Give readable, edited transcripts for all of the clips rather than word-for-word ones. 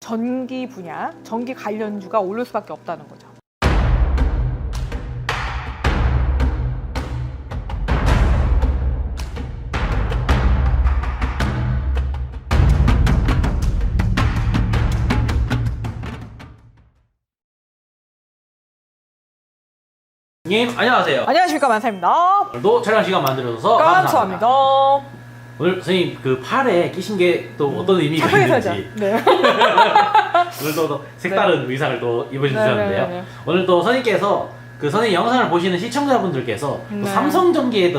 전기 분야, 전기 관련주가 오를 수밖에 없다는 거죠. 님 안녕하세요. 안녕하십니까, 만사입니다. 오늘도 촬영 시간 만들어줘서 감사합니다. 오늘 선생님 그 팔에 끼신 게 또 어떤 의미가 있는지 네. 오늘도 또 색다른 의상을 또 입어주셨는데요. 네. 오늘 또 선생님께서 그 선생님 영상을 보시는 시청자분들께서 또 삼성전기에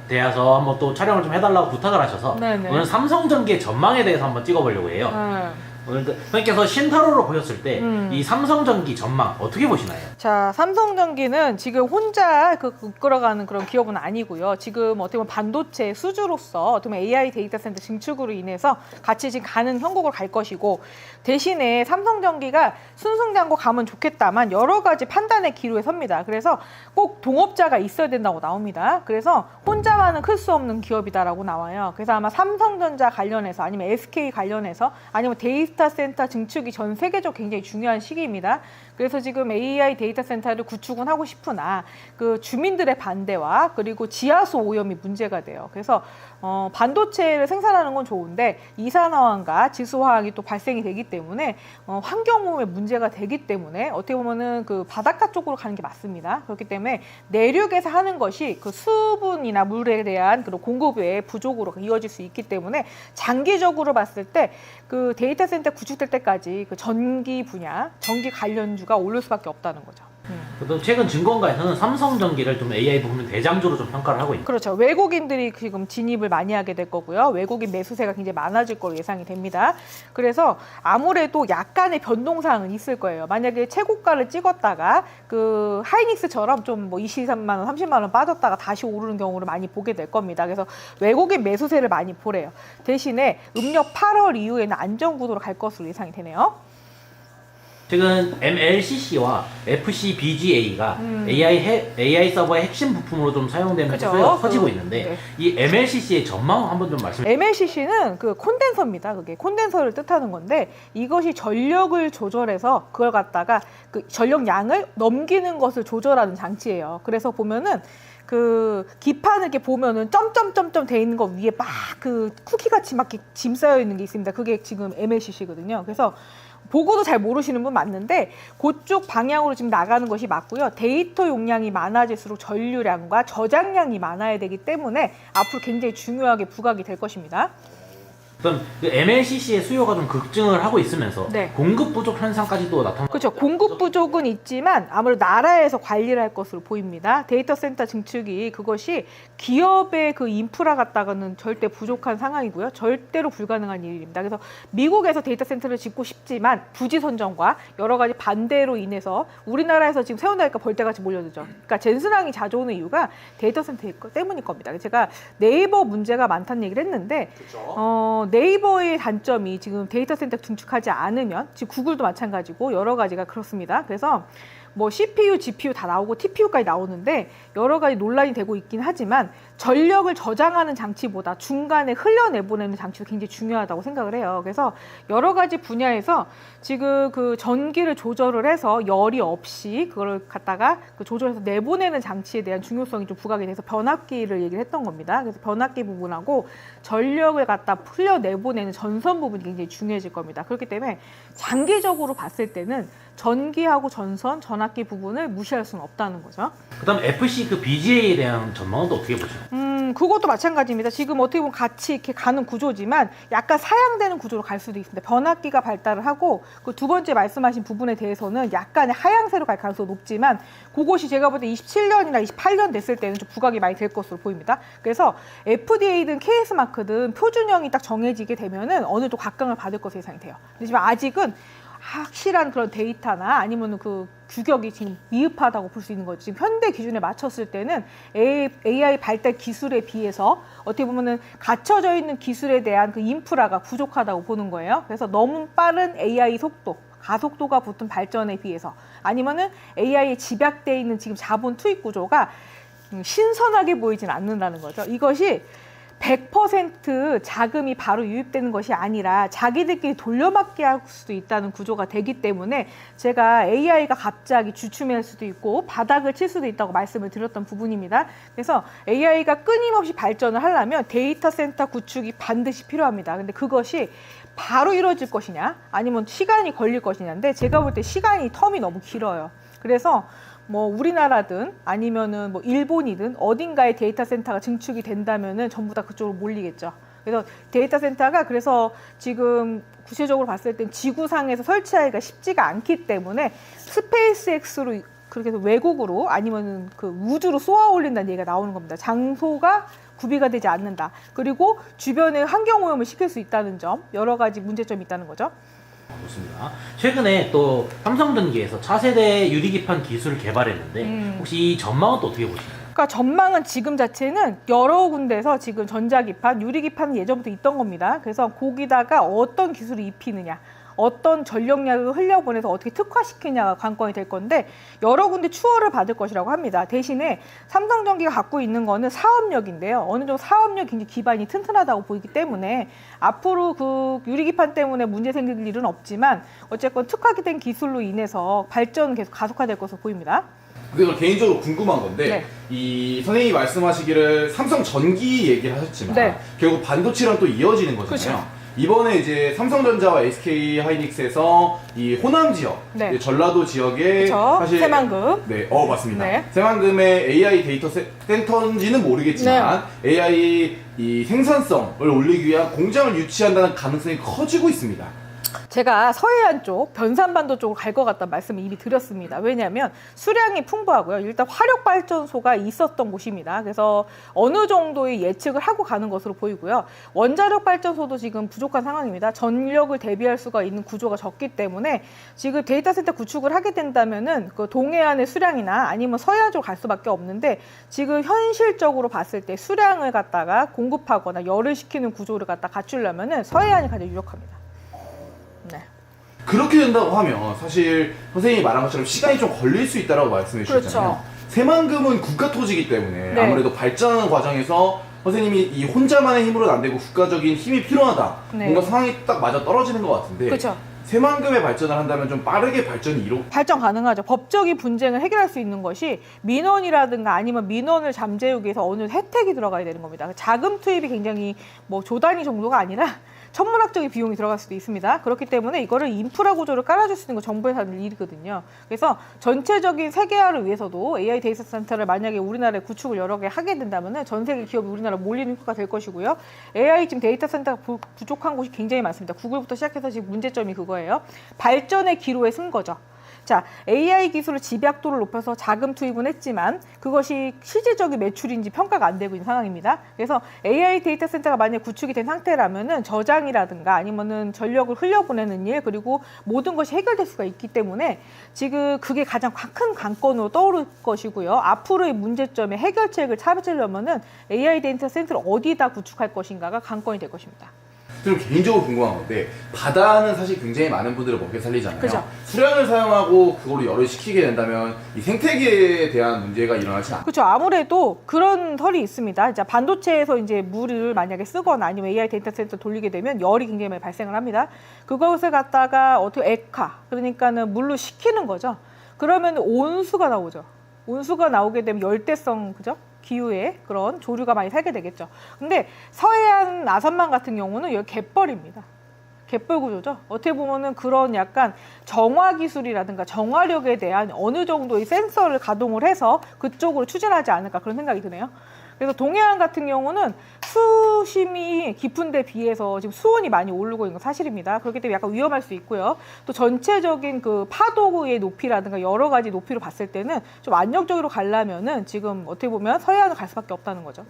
대해서 한번 또 촬영을 좀 해달라고 부탁을 하셔서 오늘 삼성전기의 전망에 대해서 한번 찍어보려고 해요. 오늘 선생님께서 신타로로 보셨을 때 이 삼성전기 전망 어떻게 보시나요? 자, 삼성전기는 지금 혼자 이끌어가는 그런 기업은 아니고요. 지금 어떻게 보면 반도체 수주로서 어떻게 보면 AI 데이터 센터 증축으로 인해서 같이 지금 가는 형국을 갈 것이고, 대신에 삼성전기가 순승장구 가면 좋겠다만 여러 가지 판단의 기로에 섭니다. 그래서 꼭 동업자가 있어야 된다고 나옵니다. 그래서 혼자만은 클 수 없는 기업이다라고 나와요. 그래서 아마 삼성전자 관련해서 아니면 SK 관련해서 아니면 데이터 센터 증축이 전 세계적으로 굉장히 중요한 시기입니다. 그래서 지금 AI 데이터 센터를 구축은 하고 싶으나 그 주민들의 반대와 그리고 지하수 오염이 문제가 돼요. 그래서 반도체를 생산하는 건 좋은데 이산화황과 지수화학이 또 발생이 되기 때문에 환경오염에 문제가 되기 때문에 어떻게 보면은 그 바닷가 쪽으로 가는 게 맞습니다. 그렇기 때문에 내륙에서 하는 것이 그 수분이나 물에 대한 그런 공급의 부족으로 이어질 수 있기 때문에 장기적으로 봤을 때 그 데이터 센터 구축될 때까지 그 전기 분야, 전기 관련주가 오를 수밖에 없다는 거죠. 또 최근 증권가에서는 삼성전기를 좀 AI 부분 대장주로 좀 평가를 하고 있는. 그렇죠. 외국인들이 지금 진입을 많이 하게 될 거고요. 외국인 매수세가 굉장히 많아질 걸로 예상이 됩니다. 그래서 아무래도 약간의 변동사항은 있을 거예요. 만약에 최고가를 찍었다가 그 하이닉스처럼 좀 뭐 23만 원, 30만 원 빠졌다가 다시 오르는 경우를 많이 보게 될 겁니다. 그래서 외국인 매수세를 많이 보래요. 대신에 음력 8월 이후에는 안정구도로 갈 것으로 예상이 되네요. 최근 MLCC와 FCBGA가 AI 서버의 핵심 부품으로 좀 사용되면서 수요가 커지고 있는데 이 MLCC의 전망 한번 좀 말씀해 주세요. MLCC는 그 콘덴서입니다. 그게 콘덴서를 뜻하는 건데 이것이 전력을 조절해서 그걸 갖다가 그 전력량을 넘기는 것을 조절하는 장치예요. 그래서 보면은 그 기판을 이렇게 보면은 점점점점 돼 있는 거 위에 막 그 쿠키같이 막 짐 쌓여 있는 게 있습니다. 그게 지금 MLCC거든요. 그래서 보고도 잘 모르시는 분 맞는데 그쪽 방향으로 지금 나가는 것이 맞고요. 데이터 용량이 많아질수록 전류량과 저장량이 많아야 되기 때문에 앞으로 굉장히 중요하게 부각이 될 것입니다. 그럼 그 MLCC의 수요가 좀 급증을 하고 있으면서 공급 부족 현상까지도 나타나고 그렇죠. 공급 부족은 있지만 아무래도 나라에서 관리를 할 것으로 보입니다. 데이터 센터 증축이 그것이 기업의 그 인프라 갖다가는 절대 부족한 상황이고요. 절대로 불가능한 일입니다. 그래서 미국에서 데이터 센터를 짓고 싶지만 부지 선정과 여러 가지 반대로 인해서 우리나라에서 지금 세운다니까 벌떼같이 몰려들죠. 그러니까 젠슨항이 자주 오는 이유가 데이터 센터 때문일 겁니다. 제가 네이버 문제가 많다는 얘기를 했는데 네이버의 단점이 지금 데이터 센터 증축하지 않으면 지금 구글도 마찬가지고 여러 가지가 그렇습니다. 그래서 뭐 CPU, GPU 다 나오고 TPU까지 나오는데 여러 가지 논란이 되고 있긴 하지만 전력을 저장하는 장치보다 중간에 흘려내보내는 장치도 굉장히 중요하다고 생각을 해요. 그래서 여러 가지 분야에서 지금 그 전기를 조절을 해서 열이 없이 그걸 갖다가 그 조절해서 내보내는 장치에 대한 중요성이 좀 부각이 돼서 변압기를 얘기를 했던 겁니다. 그래서 변압기 부분하고 전력을 갖다 흘려내보내는 전선 부분이 굉장히 중요해질 겁니다. 그렇기 때문에 장기적으로 봤을 때는 전기하고 전선, 전압기 부분을 무시할 수는 없다는 거죠. 그다음 FC 그 BGA에 대한 전망은 또 어떻게 보세요? 그것도 마찬가지입니다. 지금 어떻게 보면 같이 이렇게 가는 구조지만 약간 사양되는 구조로 갈 수도 있습니다. 변압기가 발달을 하고 그 두 번째 말씀하신 부분에 대해서는 약간의 하향세로 갈 가능성이 높지만 그것이 제가 볼 때 27년이나 28년 됐을 때는 좀 부각이 많이 될 것으로 보입니다. 그래서 FDA든 KS마크든 표준형이 딱 정해지게 되면은 어느 정도 각광을 받을 것으로 예상이 돼요. 하지만 아직은 확실한 그런 데이터나 아니면 그 규격이 지금 미흡하다고 볼 수 있는 거죠. 지금 현대 기준에 맞췄을 때는 AI 발달 기술에 비해서 어떻게 보면은 갖춰져 있는 기술에 대한 그 인프라가 부족하다고 보는 거예요. 그래서 너무 빠른 AI 속도, 가속도가 붙은 발전에 비해서 아니면은 AI에 집약되어 있는 지금 자본 투입 구조가 신선하게 보이진 않는다는 거죠. 이것이 100% 자금이 바로 유입되는 것이 아니라 자기들끼리 돌려막기 할 수도 있다는 구조가 되기 때문에 제가 AI가 갑자기 주춤할 수도 있고 바닥을 칠 수도 있다고 말씀을 드렸던 부분입니다. 그래서 AI가 끊임없이 발전을 하려면 데이터 센터 구축이 반드시 필요합니다. 근데 그것이 바로 이루어질 것이냐 아니면 시간이 걸릴 것이냐인데 제가 볼 때 시간이 텀이 너무 길어요. 그래서 뭐 우리나라든 아니면은 뭐 일본이든 어딘가에 데이터 센터가 증축이 된다면은 전부 다 그쪽으로 몰리겠죠. 그래서 데이터 센터가 그래서 지금 구체적으로 봤을 땐 지구상에서 설치하기가 쉽지가 않기 때문에 스페이스X로 그렇게 해서 외국으로 아니면은 그 우주로 쏘아 올린다는 얘기가 나오는 겁니다. 장소가 구비가 되지 않는다. 그리고 주변에 환경 오염을 시킬 수 있다는 점, 여러 가지 문제점이 있다는 거죠. 좋습니다. 최근에 또 삼성전기에서 차세대 유리기판 기술을 개발했는데 혹시 이 전망은 또 어떻게 보시나요? 그러니까 전망은 지금 자체는 여러 군데서 지금 전자기판, 유리기판은 예전부터 있던 겁니다. 그래서 거기다가 어떤 기술을 입히느냐, 어떤 전력량을 흘려보내서 어떻게 특화시키냐가 관건이 될 건데 여러 군데 추월을 받을 것이라고 합니다. 대신에 삼성전기가 갖고 있는 거는 사업력인데요. 어느 정도 사업력 굉장히 기반이 튼튼하다고 보이기 때문에 앞으로 그 유리기판 때문에 문제 생길 일은 없지만 어쨌건 특화된 기술로 인해서 발전은 계속 가속화될 것으로 보입니다. 근데 개인적으로 궁금한 건데 네. 이 선생님이 말씀하시기를 삼성전기 얘기를 하셨지만 네. 결국 반도체랑 또 이어지는 거잖아요. 그렇죠. 이번에 이제 삼성전자와 SK 하이닉스에서 이 호남 지역, 네. 전라도 지역에 그렇죠. 사실 새만금. 네, 맞습니다. 네. 새만금의 AI 데이터 센터인지는 모르겠지만 AI 이 생산성을 올리기 위한 공장을 유치한다는 가능성이 커지고 있습니다. 제가 서해안 쪽, 변산반도 쪽으로 갈 것 같다는 말씀을 이미 드렸습니다. 왜냐하면 수량이 풍부하고요. 일단 화력발전소가 있었던 곳입니다. 그래서 어느 정도의 예측을 하고 가는 것으로 보이고요. 원자력 발전소도 지금 부족한 상황입니다. 전력을 대비할 수가 있는 구조가 적기 때문에 지금 데이터 센터 구축을 하게 된다면은 그 동해안의 수량이나 아니면 서해안 쪽으로 갈 수밖에 없는데 지금 현실적으로 봤을 때 수량을 갖다가 공급하거나 열을 식히는 구조를 갖다 갖추려면은 서해안이 가장 유력합니다. 네. 그렇게 된다고 하면 사실 선생님이 말한 것처럼 시간이 좀 걸릴 수 있다고 말씀해 주셨잖아요. 그렇죠. 새만금은 국가 토지이기 때문에 네. 아무래도 발전하는 과정에서 선생님이 이 혼자만의 힘으로는 안 되고 국가적인 힘이 필요하다. 네. 뭔가 상황이 딱 맞아 떨어지는 것 같은데 그렇죠. 새만금의 발전을 한다면 좀 빠르게 발전이 발전 가능하죠. 법적인 분쟁을 해결할 수 있는 것이 민원이라든가 아니면 민원을 잠재우기 위해서 어느 혜택이 들어가야 되는 겁니다. 자금 투입이 굉장히 뭐 조단위 정도가 아니라 천문학적인 비용이 들어갈 수도 있습니다. 그렇기 때문에 이거를 인프라 구조를 깔아줄 수 있는 건 정부에서 하는 일이거든요. 그래서 전체적인 세계화를 위해서도 AI 데이터 센터를 만약에 우리나라에 구축을 여러 개 하게 된다면 전 세계 기업이 우리나라 몰리는 효과가 될 것이고요. AI 지금 데이터 센터가 부족한 곳이 굉장히 많습니다. 구글부터 시작해서 지금 문제점이 그거예요. 발전의 기로에 쓴 거죠. 자, AI 기술을 집약도를 높여서 자금 투입은 했지만 그것이 실질적인 매출인지 평가가 안 되고 있는 상황입니다. 그래서 AI 데이터 센터가 만약 구축이 된 상태라면은 저장이라든가 아니면은 전력을 흘려보내는 일 그리고 모든 것이 해결될 수가 있기 때문에 지금 그게 가장 큰 관건으로 떠오를 것이고요. 앞으로의 문제점의 해결책을 찾으려면은 AI 데이터 센터를 어디다 구축할 것인가가 관건이 될 것입니다. 좀 개인적으로 궁금한 건데 바다는 사실 굉장히 많은 분들을 먹여 살리잖아요. 그죠. 수량을 사용하고 그거를 열을 식히게 된다면 이 생태계에 대한 문제가 일어나지 않아요. 그렇죠. 아무래도 그런 털이 있습니다. 이제 반도체에서 이제 물을 만약에 쓰거나 아니면 AI 데이터 센터 돌리게 되면 열이 굉장히 많이 발생을 합니다. 그것을 갖다가 어떻게 액화, 그러니까는 물로 식히는 거죠. 그러면 온수가 나오죠. 온수가 나오게 되면 열대성, 그죠? 기후에 그런 조류가 많이 살게 되겠죠. 근데 서해안 아산만 같은 경우는 여기 갯벌입니다. 갯벌 구조죠. 어떻게 보면은 그런 약간 정화 기술이라든가 정화력에 대한 어느 정도의 센서를 가동을 해서 그쪽으로 추진하지 않을까 그런 생각이 드네요. 그래서 동해안 같은 경우는 수심이 깊은 데 비해서 지금 수온이 많이 오르고 있는 건 사실입니다. 그렇기 때문에 약간 위험할 수 있고요. 또 전체적인 그 파도의 높이라든가 여러 가지 높이로 봤을 때는 좀 안정적으로 가려면은 지금 어떻게 보면 서해안을 갈 수밖에 없다는 거죠.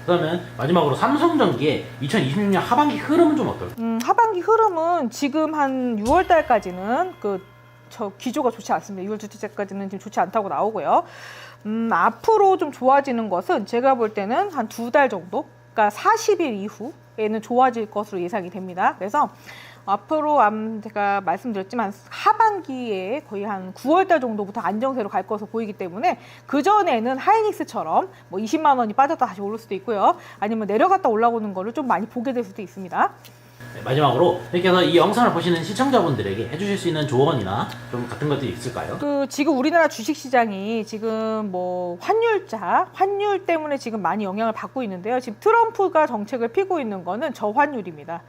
그러면 마지막으로 삼성전기의 2026년 하반기 흐름은 좀 어떨까요? 하반기 흐름은 지금 한 6월 달까지는 저 기조가 좋지 않습니다. 6월 둘째 주까지는 지금 좋지 않다고 나오고요. 앞으로 좀 좋아지는 것은 제가 볼 때는 한 2달 정도, 그러니까 40일 이후에는 좋아질 것으로 예상이 됩니다. 그래서 앞으로 제가 말씀드렸지만 하반기에 거의 한 9월달 정도부터 안정세로 갈 것으로 보이기 때문에 그 전에는 하이닉스처럼 뭐 20만 원이 빠졌다 다시 오를 수도 있고요. 아니면 내려갔다 올라오는 거를 좀 많이 보게 될 수도 있습니다. 네, 마지막으로 이렇게 해서 이 영상을 보시는 시청자분들에게 해주실 수 있는 조언이나 좀 같은 것들이 있을까요? 지금 우리나라 주식시장이 지금 뭐 환율 때문에 지금 많이 영향을 받고 있는데요. 지금 트럼프가 정책을 피고 있는 거는 저환율입니다.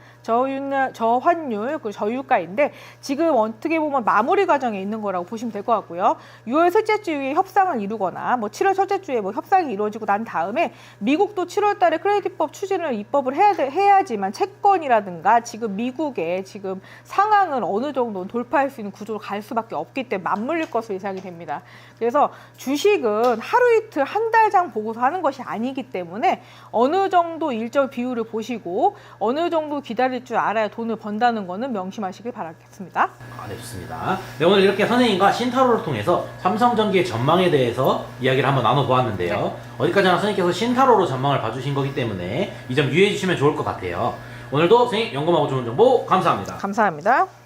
저환율, 그 저유가인데 지금 어떻게 보면 마무리 과정에 있는 거라고 보시면 될 것 같고요. 6월 셋째 주에 협상을 이루거나 뭐 7월 첫째 주에 뭐 협상이 이루어지고 난 다음에 미국도 7월 달에 크레딧법 추진을 입법을 해야지만 채권이라든가 지금 미국의 지금 상황은 어느 정도 돌파할 수 있는 구조로 갈 수밖에 없기 때문에 맞물릴 것으로 예상이 됩니다. 그래서 주식은 하루 이틀 한 달장 보고서 하는 것이 아니기 때문에 어느 정도 일정 비율을 보시고 어느 정도 기다릴 줄 알아야 돈을 번다는 거는 명심하시길 바라겠습니다. 네, 좋습니다. 네, 오늘 이렇게 선생님과 신타로를 통해서 삼성전기의 전망에 대해서 이야기를 한번 나눠보았는데요. 네. 어디까지나 선생님께서 신타로로 전망을 봐주신 거기 때문에 이 점 유의해 주시면 좋을 것 같아요. 오늘도 선생님 연금하고 좋은 정보 감사합니다. 감사합니다.